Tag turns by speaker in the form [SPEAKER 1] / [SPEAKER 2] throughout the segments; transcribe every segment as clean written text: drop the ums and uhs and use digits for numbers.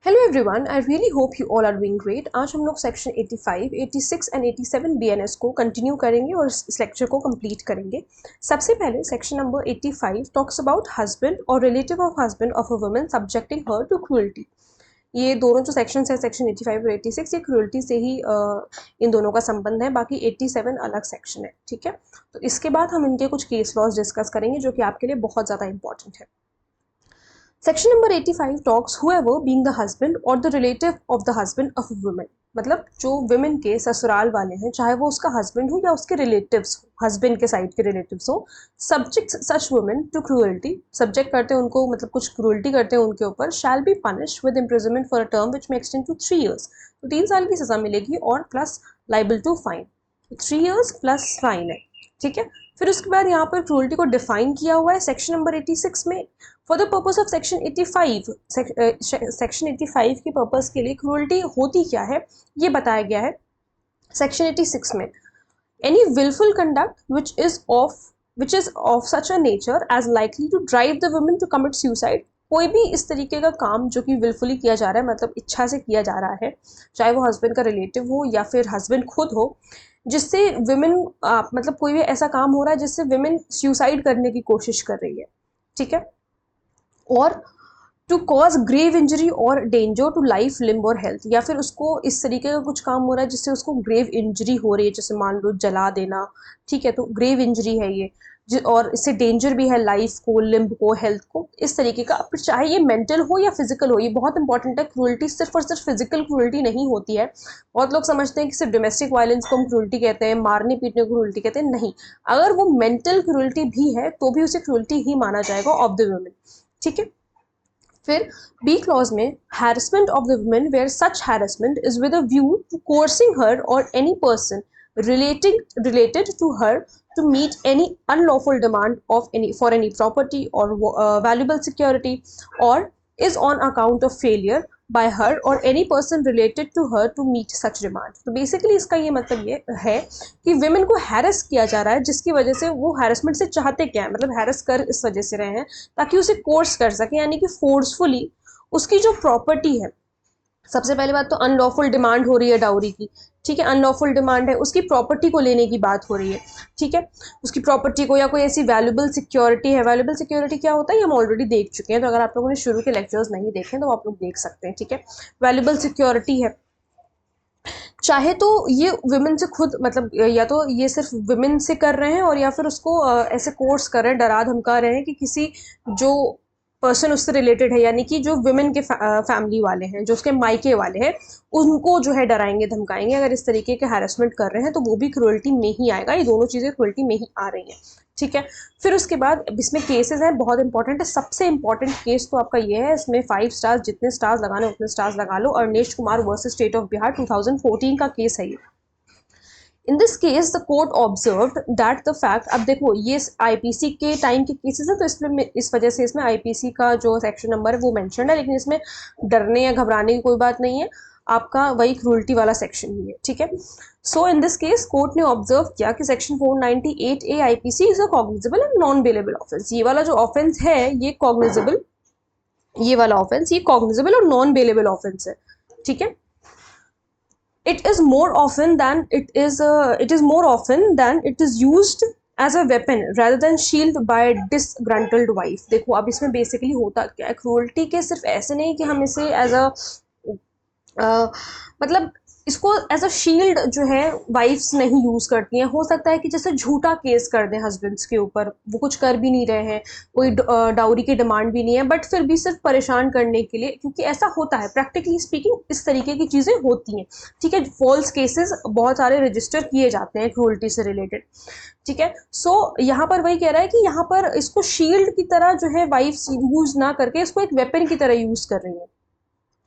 [SPEAKER 1] Hello everyone, I really hope you all are doing great. आज हम लोग section 85, 86 and 87 BNS को continue करेंगे और इस लेक्चर को कंप्लीट करेंगे। सबसे पहले section number 85 talks about husband और relative of husband of a woman subjecting her to cruelty. ये दोनों जो सेक्शन है, सेक्शन 85 और 86, ये क्रूअल्टी से ही इन दोनों का संबंध है। बाकी 87 अलग सेक्शन है, ठीक है। तो इसके बाद हम इनके कुछ केस लॉज डिस्कस करेंगे जो कि आपके लिए बहुत ज़्यादा इंपॉर्टेंट है। Section number 85 talks whoever being the husband or the relative of the husband of a woman, मतलब जो women के ससुराल वाले हैं, चाहे वो उसका हस्बैंड हो या उसके रिलेटिव्स हो, हस्बैंड के साइड के रिलेटिव्स हो, subject such women to cruelty, subject करते हैं उनको, मतलब कुछ क्रूअल्टी करते हैं उनके ऊपर, shall be punish with imprisonment for a term which may extend to 3 years, तो 3 साल की सजा मिलेगी और plus liable to fine, 3 years plus fine है, ठीक है। फिर उसके बाद यहाँ पर क्रूअल्टी को डिफाइन किया हुआ है सेक्शन नंबर 86 में। For the purpose of section 85, section 85 के पर्पज के लिए क्रूअल्टी होती क्या है ये बताया गया है सेक्शन 86 में। Any wilful conduct which is of such a nature as likely to drive the woman to commit suicide, कोई भी इस तरीके का काम जो कि विलफुली किया जा रहा है, मतलब इच्छा से किया जा रहा है, चाहे वो हस्बैंड का रिलेटिव हो या फिर हस्बैंड खुद हो, जिससे विमेन मतलब कोई भी ऐसा काम हो रहा है जिससे विमेन सुसाइड करने की कोशिश कर रही है, ठीक है। और टू कॉज ग्रेव इंजरी और डेंजर टू लाइफ लिम्ब और हेल्थ, या फिर उसको इस तरीके का कुछ काम हो रहा है जिससे उसको ग्रेव इंजरी हो रही है, जैसे मान लो जला देना, ठीक है, तो ग्रेव इंजरी है ये, और इससे डेंजर भी है लाइफ को, लिम्ब को, हेल्थ को, इस तरीके का। फिर चाहे ये मेंटल हो या फिजिकल हो, ये बहुत इंपॉर्टेंट है। क्रूअल्टी सिर्फ और सिर्फ फिजिकल क्रूअल्टी नहीं होती है। बहुत लोग समझते हैं कि सिर्फ डोमेस्टिक वायलेंस को हम क्रूअल्टी कहते हैं, मारने पीटने को क्रूअल्टी कहते हैं, नहीं। अगर वो मेंटल क्रूअल्टी भी है तो भी उसे क्रूअल्टी ही माना जाएगा ऑफ द वुमेन, ठीक है। फिर बी क्लॉज में harassment of the women where such harassment is with a view to coercing her और any person related to her to meet any unlawful demand of any for any property or valuable security, or is on account of failure by her or any person related to her to meet such demand। तो basically इसका ये मतलब ये है कि women को harass किया जा रहा है, जिसकी वजह से वो हैरेसमेंट से चाहते क्या है, मतलब हैरेस कर इस वजह से रहे हैं ताकि उसे कोर्स कर सके, यानी कि फोर्सफुली उसकी जो प्रॉपर्टी है। सबसे पहली बात तो अनलॉफुल डिमांड हो रही है डाउरी की, ठीक है, अनलॉफुल डिमांड है, उसकी प्रॉपर्टी को लेने की बात हो रही है, ठीक है, उसकी प्रॉपर्टी को, या कोई ऐसी वैल्यूबल सिक्योरिटी है। वैल्यूबल सिक्योरिटी क्या होता है ये हम ऑलरेडी देख चुके हैं, तो अगर आप लोगों ने शुरू के लेक्चर्स नहीं देखे तो आप लोग देख सकते हैं, ठीक है। वैल्यूबल सिक्योरिटी है, चाहे तो ये विमेन से खुद, मतलब या तो ये सिर्फ विमेन से कर रहे हैं, और या फिर उसको ऐसे कोर्स कर रहे हैं, डरा धमका रहे हैं कि किसी जो पर्सन उससे रिलेटेड है, यानी कि जो विमेन के फैमिली वाले हैं, जो उसके मायके वाले हैं, उनको जो है डराएंगे धमकाएंगे। अगर इस तरीके के हैरेसमेंट कर रहे हैं तो वो भी क्रूअल्टी में ही आएगा, ये दोनों चीज़ें क्रूअल्टी में ही आ रही हैं, ठीक है। फिर उसके बाद इसमें केसेस हैं, बहुत इंपॉर्टेंट है। सबसे इंपॉर्टेंट केस तो आपका ये है, इसमें 5 स्टार्स, जितने स्टार्स लगाने उतने स्टार्स लगा लो। Arnesh Kumar versus state of Bihar 2014 का केस है ये। In this case the court observed that the fact, अब देखो ये आईपीसी के टाइम के केसेस है, तो इसमें इस वजह से इसमें आईपीसी का जो सेक्शन नंबर है वो मेंशन है, लेकिन इसमें डरने या घबराने की कोई बात नहीं है, आपका वही क्रूअल्टी वाला सेक्शन ही है, ठीक है। सो इन दिस केस कोर्ट ने ऑब्जर्व किया कि section 498A IPC is a cognizable and non bailable offence. ये वाला जो ऑफेंस है ये कॉग्निजेबल, ये वाला ऑफेंस ये कॉग्निजेबल और नॉन बेलेबल ऑफेंस है, ठीक है। It is more often than it is used as a weapon rather than shield by disgruntled wife। देखो अब इसमें बेसिकली होता क्या है, क्रूअल्टी के सिर्फ ऐसे नहीं कि हम इसे एज अ मतलब इसको एज अ शील्ड जो है वाइफ्स नहीं यूज करती हैं। हो सकता है कि जैसे झूठा केस कर दें हस्बैंड्स के ऊपर, वो कुछ कर भी नहीं रहे हैं, कोई डाउरी की डिमांड भी नहीं है, बट फिर भी सिर्फ परेशान करने के लिए, क्योंकि ऐसा होता है प्रैक्टिकली स्पीकिंग, इस तरीके की चीज़ें होती हैं, ठीक है। फॉल्स केसेस बहुत सारे रजिस्टर किए जाते हैं क्रूअल्टी से रिलेटेड, ठीक है। सो यहाँ पर वही कह रहा है कि यहाँ पर इसको शील्ड की तरह जो है वाइफ्स यूज ना करके इसको एक वेपन की तरह यूज कर रही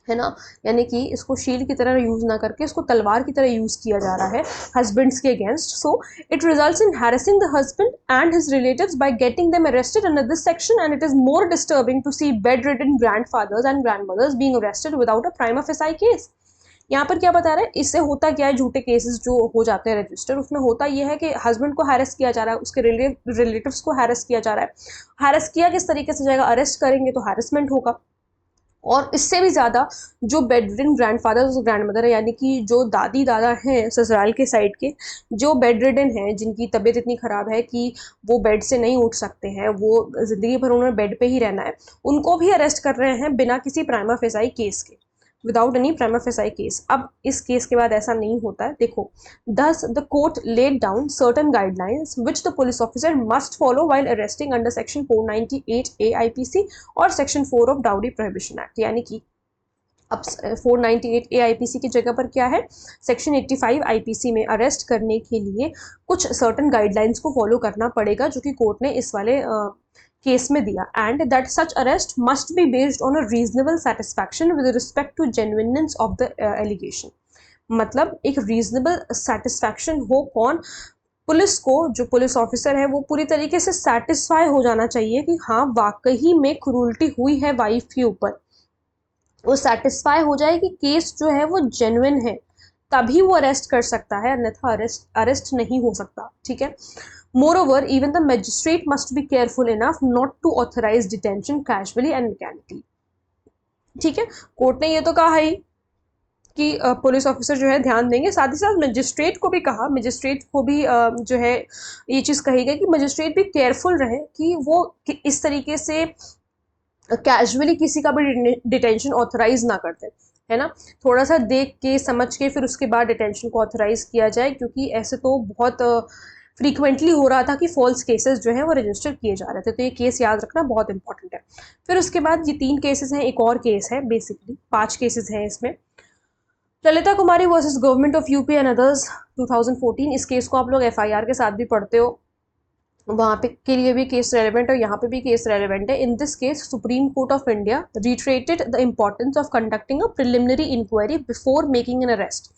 [SPEAKER 1] है ना, यानी कि इसको शील्ड की तरह यूज ना करके इसको तलवार की तरह यूज किया जा रहा है हस्बैंड्स के against. So it results in harassing the husband and his relatives by getting them arrested under this section, and it is more disturbing to see bedridden grandfathers and grandmothers being arrested without a prima facie case. यहाँ पर क्या बता रहा है, इससे होता क्या है, झूठे केसेस जो हो जाते हैं रजिस्टर, उसमें होता यह है कि हस्बैंड को हैरेस किया जा रहा है, उसके रिलेटिव्स को हैरेस किया जा रहा है। हैरेस किया किस तरीके से जाएगा, अरेस्ट करेंगे तो हैरेसमेंट होगा, और इससे भी ज़्यादा जो बेड रिडन ग्रैंडफादर और ग्रैंडमदर है, यानी कि जो दादी दादा हैं ससुराल के साइड के, जो बेड रिडन हैं, जिनकी तबीयत इतनी ख़राब है कि वो बेड से नहीं उठ सकते हैं, वो ज़िंदगी भर उन्होंने बेड पे ही रहना है, उनको भी अरेस्ट कर रहे हैं बिना किसी प्राइमा फेसाई केस के, without any prima facie case. अब इस केस के बाद ऐसा नहीं होता है। देखो, thus the court laid down certain guidelines which the police officer must follow while arresting under section 498 AIPC और section 4 of Dowry Prohibition Act। यानी कि अब 498 AIPC की जगह पर क्या है, सेक्शन 85 आईपीसी में अरेस्ट करने के लिए कुछ सर्टन गाइडलाइंस को फॉलो करना पड़ेगा, जो कि कोर्ट ने इस वाले केस में दिया। And that such arrest must be based on a reasonable satisfaction with respect to genuineness of the allegation. मतलब एक रीजनेबल सेटिस्फैक्शन हो, कौन, पुलिस को, जो पुलिस ऑफिसर है वो पूरी तरीके से सेटिस्फाई हो जाना चाहिए कि हाँ वाकई में क्रूरल्टी हुई है वाइफ के ऊपर, वो सेटिस्फाई हो जाए कि केस जो है वो जेन्युइन है, तभी वो अरेस्ट कर सकता है, अन्यथा अरेस्ट नहीं हो सकता। ठीक है। Moreover even the magistrate must be careful enough not to authorise detention casually and mechanically. ठीक है, कोर्ट ने ये तो कहा ही कि पुलिस ऑफिसर जो है ध्यान देंगे, साथ ही साथ मजिस्ट्रेट को भी कहा, मजिस्ट्रेट को भी जो है ये चीज़ कही गई कि मजिस्ट्रेट भी केयरफुल रहे कि वो इस तरीके से कैजुअली किसी का भी डिटेंशन ऑथराइज ना करते, है ना। थोड़ा सा देख के समझ के फिर उसके बाद डिटेंशन को ऑथराइज किया जाए, क्योंकि ऐसे तो बहुत फ्रीक्वेंटली हो रहा था कि फॉल्स केसेस जो है वो रजिस्टर किए जा रहे थे, तो ये केस याद रखना बहुत इंपॉर्टेंट है। फिर उसके बाद ये 3 केसेस हैं, एक और केस है, बेसिकली 5 केसेस हैं इसमें। Lalita Kumari versus government of UP and others 2014। इस केस को आप लोग एफआईआर के साथ भी पढ़ते हो, वहाँ पे के लिए भी केस रेलिवेंट है, यहाँ पे भी केस रेलिवेंट है। In this case supreme court of India reiterated the importance of conducting a preliminary inquiry before making an arrest.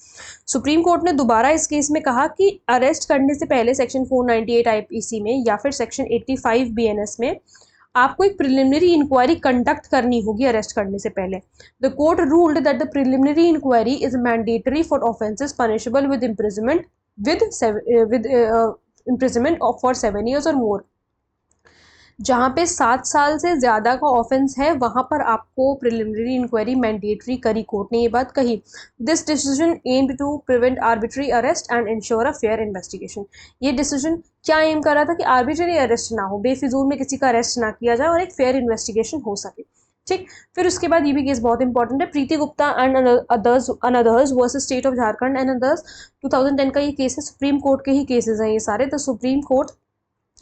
[SPEAKER 1] Supreme court ने दोबारा इस केस में कहा कि अरेस्ट करने से पहले सेक्शन 498 आईपीसी में या फिर सेक्शन 85 बीएनएस में आपको एक प्रिलिमिनरी इंक्वायरी कंडक्ट करनी होगी अरेस्ट करने से पहले। The court ruled that the preliminary inquiry is mandatory for offences punishable with imprisonment with imprisonment of for 7 years और मोर। जहाँ पे 7 साल से ज़्यादा का ऑफेंस है वहाँ पर आपको प्रिलिमिनरी इंक्वायरी मैंडेटरी करी, कोर्ट ने ये बात कही। This decision aimed to prevent arbitrary arrest and ensure a fair investigation. ये डिसीजन क्या एम कर रहा था कि आर्बिट्री अरेस्ट ना हो, बेफिजूल में किसी का अरेस्ट ना किया जाए और एक फेयर इन्वेस्टिगेशन हो सके। ठीक। फिर उसके बाद ये भी केस बहुत इंपॉर्टेंट है, Preeti Gupta and others versus state of Jharkhand and others 2010 का ये केस है, सुप्रीम कोर्ट के ही केसेस हैं ये सारे। The supreme court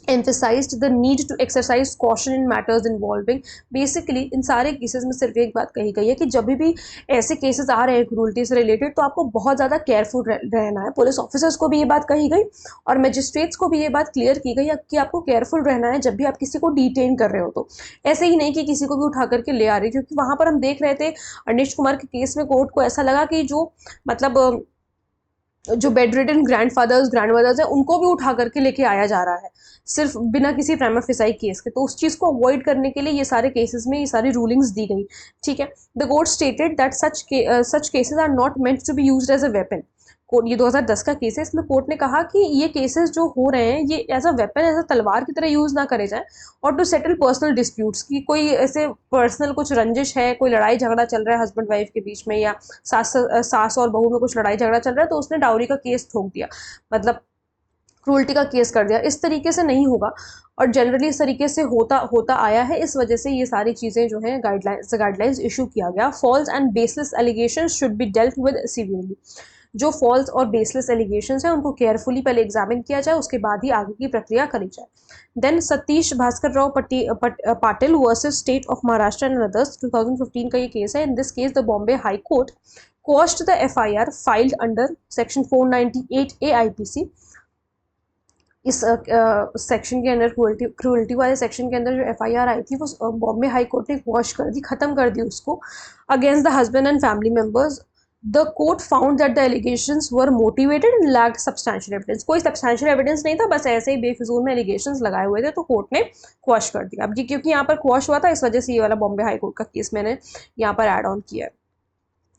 [SPEAKER 1] emphasized the need to exercise caution in matters involving, basically इन सारे केसेस में सिर्फ एक बात कही गई है कि जब भी ऐसे केसेस आ रहे हैं क्रूरल्टी से रिलेटेड तो आपको बहुत ज़्यादा केयरफुल रहना है। पुलिस ऑफिसर्स को भी ये बात कही गई और मजिस्ट्रेट्स को भी ये बात क्लियर की गई कि आपको केयरफुल रहना है जब भी आप किसी को डिटेन कर रहे हो, तो ऐसे ही नहीं कि किसी को भी उठा करके ले आ रहे, क्योंकि वहाँ पर हम देख रहे थे अनिश कुमार के केस में कोर्ट को ऐसा लगा कि जो मतलब जो बेड रिडन ग्रैंडफादर्स ग्रैंडमदर्स हैं उनको भी उठा करके लेके आया जा रहा है सिर्फ बिना किसी प्राइमा फेसाई केस के, तो उस चीज़ को अवॉइड करने के लिए ये सारे केसेस में ये सारी रूलिंग्स दी गई। ठीक है। The court stated that such cases are not meant to be used as a weapon. Court, ये 2010 का केस है, इसमें कोर्ट ने कहा कि ये केसेस जो हो रहे हैं ये as a weapon, as a तलवार की तरह यूज़ ना करे जाए, और टू सेटल पर्सनल डिस्प्यूट्स, की कोई ऐसे पर्सनल कुछ रंजिश है, कोई लड़ाई झगड़ा चल रहा है हस्बैंड वाइफ के बीच में, या सास और बहू में कुछ लड़ाई झगड़ा चल रहा है तो उसने डाउरी का केस ठोक दिया, मतलब क्रूल्टी का केस कर दिया, इस तरीके से नहीं होगा। और जनरली इस तरीके से होता आया है, इस वजह से ये सारी चीज़ें जो हैं गाइडलाइंस इशू किया गया। False and baseless allegation should be dealt with severely. जो फॉल्स और बेसलेस एलिगेशंस हैं उनको केयरफुली पहले एग्जामिन किया जाए, उसके बाद ही आगे की प्रक्रिया करी जाए। Then Satish Bhaskar Rao Patil versus state of Maharashtra and others 2015 का ये केस है। In this case the Bombay high court quashed the FIR filed under section 498 AIPC। इस सेक्शन के अंदर क्रूअल्टी वाले सेक्शन के अंदर जो एफआईआर आई थी वो बॉम्बे हाई कोर्ट ने वॉश कर दी, खत्म कर दी उसको, against the husband and family members. The court found that the allegations were motivated and lacked substantial evidence. कोई सब्सटैंशियल एविडेंस नहीं था, बस ऐसे ही बेफिजूल में एलिगेशंस लगाए हुए थे, तो कोर्ट ने क्वॉश कर दिया। अब ये क्योंकि यहाँ पर क्वॉश हुआ था इस वजह से ये वाला बॉम्बे हाई कोर्ट का केस मैंने यहाँ पर ऐड ऑन किया है।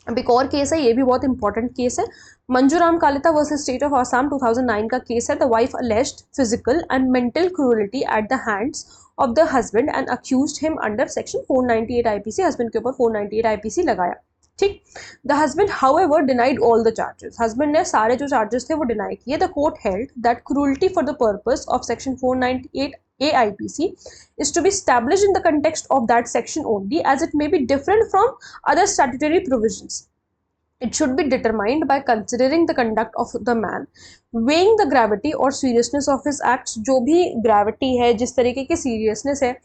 [SPEAKER 1] अब एक और केस है, ये भी बहुत इंपॉर्टेंट केस है, Manjuram Kalita versus state of Assam 2009 का केस है। The wife alleged physical and mental cruelty at the hands of the husband and accused him under section 498 IPC. Husband के ऊपर 498 आईपीसी लगाया, ठीक। The husband however denied all the charges. Husband ने सारे जो charges थे वो डिनाई किए। The court held that cruelty for the purpose of section 498 AIPC is to be established in the context of that section only, as it may be different from other statutory provisions. It should be determined by considering the conduct of the man, weighing the gravity or seriousness of his acts। जो भी gravity है, जिस तरीके की seriousness है,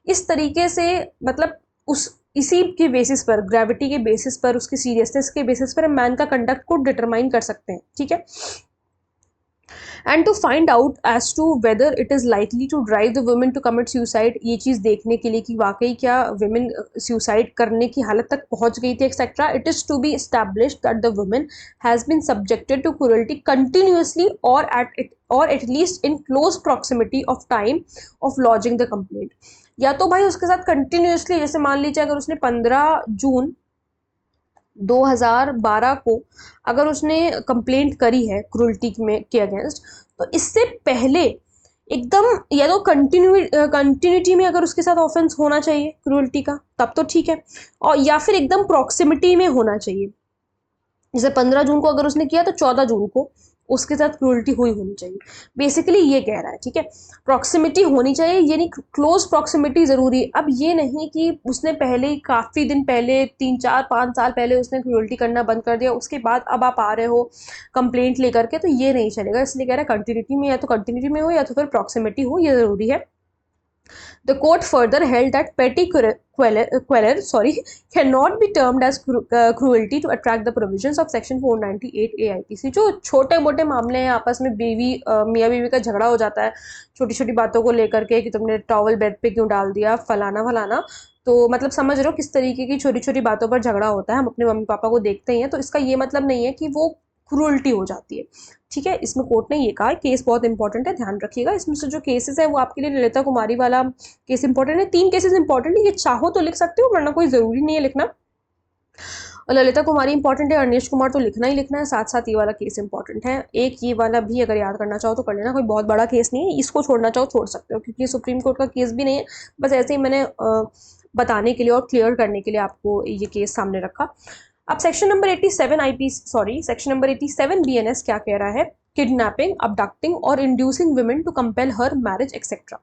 [SPEAKER 1] इस तरीके से मतलब उस इसी के बेसिस पर, ग्रेविटी के बेसिस पर, उसकी सीरियसनेस के बेसिस पर हम मैन का कंडक्ट को डिटरमाइन कर सकते हैं, ठीक है। And to find out as to whether it is likely to drive the women to commit suicide, ये चीज़ देखने के लिए कि वाकई क्या वुमेन सुसाइड करने की हालत तक पहुंच गई थी etcetera. It is to be established that the women has been subjected to cruelty continuously और at least in close proximity of time of lodging the complaint. या तो भाई उसके साथ कंटिन्यूसली, जैसे मान लीजिए अगर उसने 15 जून 2012 को अगर उसने कंप्लेंट करी है क्रूरल्टी में के अगेंस्ट, तो इससे पहले एकदम या तो कंटिन्यूटी में अगर उसके साथ ऑफेंस होना चाहिए क्रूरल्टी का, तब तो ठीक है, और या फिर एकदम प्रॉक्सिमिटी में होना चाहिए। जैसे 15 जून को अगर उसने किया तो 14 जून को उसके साथ क्रूरल्टी हुई होनी चाहिए, बेसिकली ये कह रहा है, ठीक है। प्रॉक्सिमिटी होनी चाहिए, ये नहीं क्लोज प्रॉक्सिमिटी जरूरी है। अब ये नहीं कि उसने पहले ही काफ़ी दिन पहले 3-4-5 साल पहले उसने क्रूरल्टी करना बंद कर दिया, उसके बाद अब आप आ रहे हो कंप्लेंट लेकर के, तो ये नहीं चलेगा। इसलिए कह रहा है कंटिन्यूटी में, या तो कंटिन्यूटी में हो या तो फिर प्रॉक्सिमिटी हो, ये जरूरी है। The court further held that petty queller cannot be termed as cruelty to attract the provisions of section 498 AIPC। जो छोटे मोटे मामले हैं, आपस में मियाँ बीवी का झगड़ा हो जाता है छोटी छोटी बातों को लेकर के, कि तुमने टॉवल बेड पे क्यों डाल दिया, फलाना फलाना, तो मतलब समझ रहे हो किस तरीके की छोटी छोटी बातों पर झगड़ा होता है। हम अपने मम्मी पापा को देखते ही हैं, तो इसका ये मतलब नहीं है कि वो क्रूरल्टी हो जाती है, ठीक है। इसमें कोर्ट ने ये कहा, केस बहुत इंपॉर्टेंट है, ध्यान रखिएगा। इसमें से जो केसेस है वो आपके लिए ललिता कुमारी वाला केस इंपॉर्टेंट है। 3 केसेस इंपॉर्टेंट है, ये चाहो तो लिख सकते हो, वरना कोई जरूरी नहीं है लिखना। ललिता कुमारी इंपॉर्टेंट है, अनिश कुमार तो लिखना ही लिखना है, साथ साथ ये वाला केस इंपॉर्टेंट है। एक ये वाला भी अगर याद करना चाहो तो कर लेना, कोई बहुत बड़ा केस नहीं है, इसको छोड़ना चाहो छोड़ सकते हो, क्योंकि सुप्रीम कोर्ट का केस भी नहीं है, बस ऐसे ही मैंने बताने के लिए और क्लियर करने के लिए आपको ये केस सामने रखा। अब सेक्शन नंबर 87 BNS क्या कह रहा है? किडनैपिंग, अबडक्टिंग और inducing women to compel her marriage etcetera.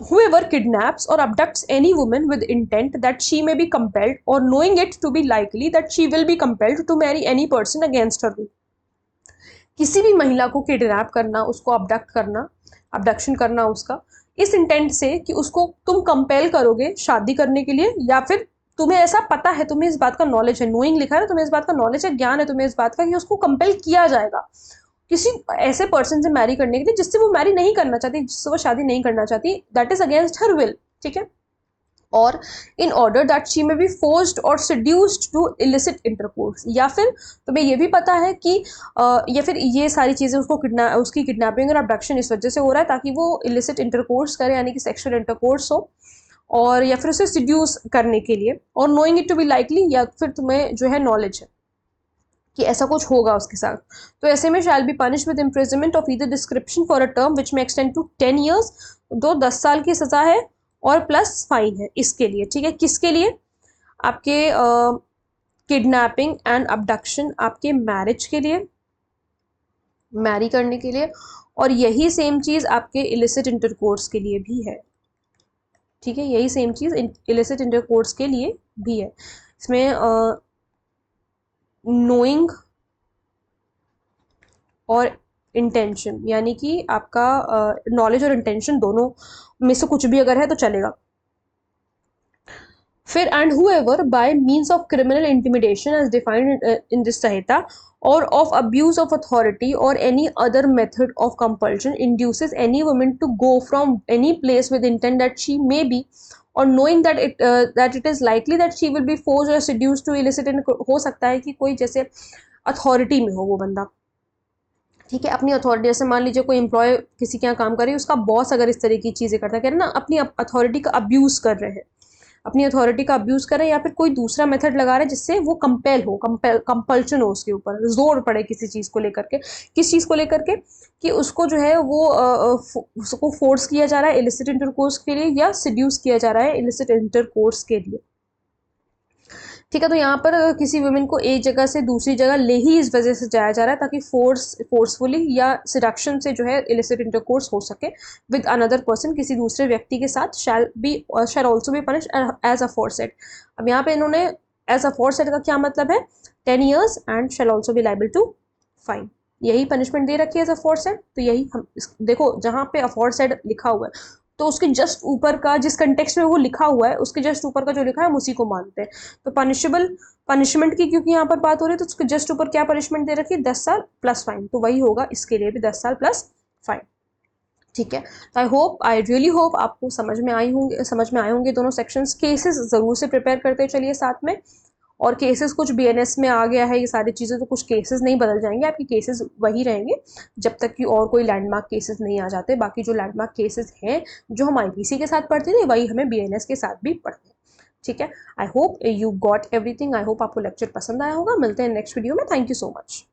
[SPEAKER 1] Whoever kidnaps or abducts any woman with intent that she may be compelled, or knowing it to be likely that she will be compelled to marry any person against her will। किसी भी महिला को kidnap करना, उसको abduct करना, abduction करना उसका, इस इंटेंट से कि उसको तुम कंपेल करोगे शादी करने के लिए, या फिर तुम्हें ऐसा पता है, तुम्हें इस बात का नॉलेज है, नोइंग लिखा है, तुम्हें इस बात का नॉलेज है, ज्ञान है तुम्हें इस बात का कि उसको कंपेल किया जाएगा किसी ऐसे पर्सन से मैरी करने के लिए जिससे वो मैरी नहीं करना चाहती, जिससे वो शादी नहीं करना चाहती, that is against her will, ठीक है। और इन ऑर्डर दैट शी में बी फोर्स्ड और सेड्यूस्ड टू इलिसिट इंटरकोर्स, या फिर तुम्हें ये भी पता है कि या फिर ये सारी चीज़ें उसकी किडनैपिंग और अबडक्शन इस वजह से हो रहा है ताकि वो इलिसिट इंटरकोर्स करे, यानी कि सेक्सुअल इंटरकोर्स हो, और या फिर उसे सिड्यूस करने के लिए, और knowing it to be likely, या फिर तुम्हें जो है नॉलेज है कि ऐसा कुछ होगा उसके साथ, तो ऐसे में शैल be punish with imprisonment of either description for a term विच में एक्सटेंड टू 10 years, 10 साल की सजा है और प्लस फाइन है इसके लिए, ठीक है। किसके लिए? आपके किडनैपिंग एंड अबडक्शन, आपके मैरिज के लिए, मैरी करने के लिए, और यही सेम चीज़ आपके इलिसिट इंटरकोर्स के लिए भी है, ठीक है। यही सेम चीज़ इलिसिट इंटरकोर्स के लिए भी है। इसमें नोइंग और इंटेंशन, यानी कि आपका नॉलेज और इंटेंशन दोनों में से कुछ भी अगर है तो चलेगा। फिर and whoever by means of criminal intimidation as defined in this Samhita or of abuse of authority or any other method of compulsion induces any woman to go from any place with intent that she may be, or knowing that it is likely that she will be forced or seduced to illicit, हो सकता है कि कोई जैसे authority में हो वो बंदा, ठीक है, अपनी अथॉरिटी, जैसे मान लीजिए कोई एम्प्लॉय किसी के यहाँ काम कर रही है, उसका बॉस अगर इस तरह की चीज़ें करता है, कह रहे ना अपनी अथॉरिटी का अब्यूज़ कर रहे हैं, अपनी अथॉरिटी का अब्यूज़ कर रहा है या फिर कोई दूसरा मेथड लगा रहा है जिससे वो कंपल्शन हो उसके ऊपर, जोर पड़े किसी चीज़ को लेकर के, किस चीज़ को लेकर के, कि उसको जो है वो उसको फोर्स किया जा रहा है इलिसिट इंटरकोर्स के लिए या सिड्यूस किया जा रहा है इलिसिट इंटरकोर्स के लिए। ठीक है, तो यहाँ पर किसी वुमेन को एक जगह से दूसरी जगह ले ही इस वजह से जाया जा रहा है ताकि फोर्सफुली या सिडक्शन से जो है इलिसिट इंटरकोर्स हो सके विद अनदर पर्सन, किसी दूसरे व्यक्ति के साथ, shall also be punish as aforesaid. अब यहाँ पे इन्होंने एज अफोरसेड का क्या मतलब है, 10 years and shall also be liable to fine, यही पनिशमेंट दे रखी है एज अफोरसेड। तो यही हम देखो जहाँ पे अफोरसेड लिखा हुआ है तो उसके जस्ट ऊपर का, जिस कंटेक्स्ट में वो लिखा हुआ है उसके जस्ट ऊपर का जो लिखा है हम उसी को मानते हैं। तो पनिशमेंट की क्योंकि यहाँ पर बात हो रही है तो उसके जस्ट ऊपर क्या पनिशमेंट दे रखी है, 10 साल प्लस फाइन, तो वही होगा इसके लिए भी 10 साल प्लस फाइन। ठीक है, तो आई रियली होप आपको समझ में आए होंगे दोनों सेक्शंस। केसेस जरूर से प्रिपेयर करते चलिए साथ में, और केसेस कुछ बीएनएस में आ गया है ये सारी चीज़ें, तो कुछ केसेस नहीं बदल जाएंगे, आपके केसेस वही रहेंगे जब तक कि और कोई लैंडमार्क केसेस नहीं आ जाते। बाकी जो लैंडमार्क केसेस हैं जो हम आईपीसी के साथ पढ़ते थे वही हमें बीएनएस के साथ भी पढ़ते हैं। ठीक है, I hope you got everything, I hope आपको लेक्चर पसंद आया होगा। मिलते हैं नेक्स्ट वीडियो में, थैंक यू सो मच।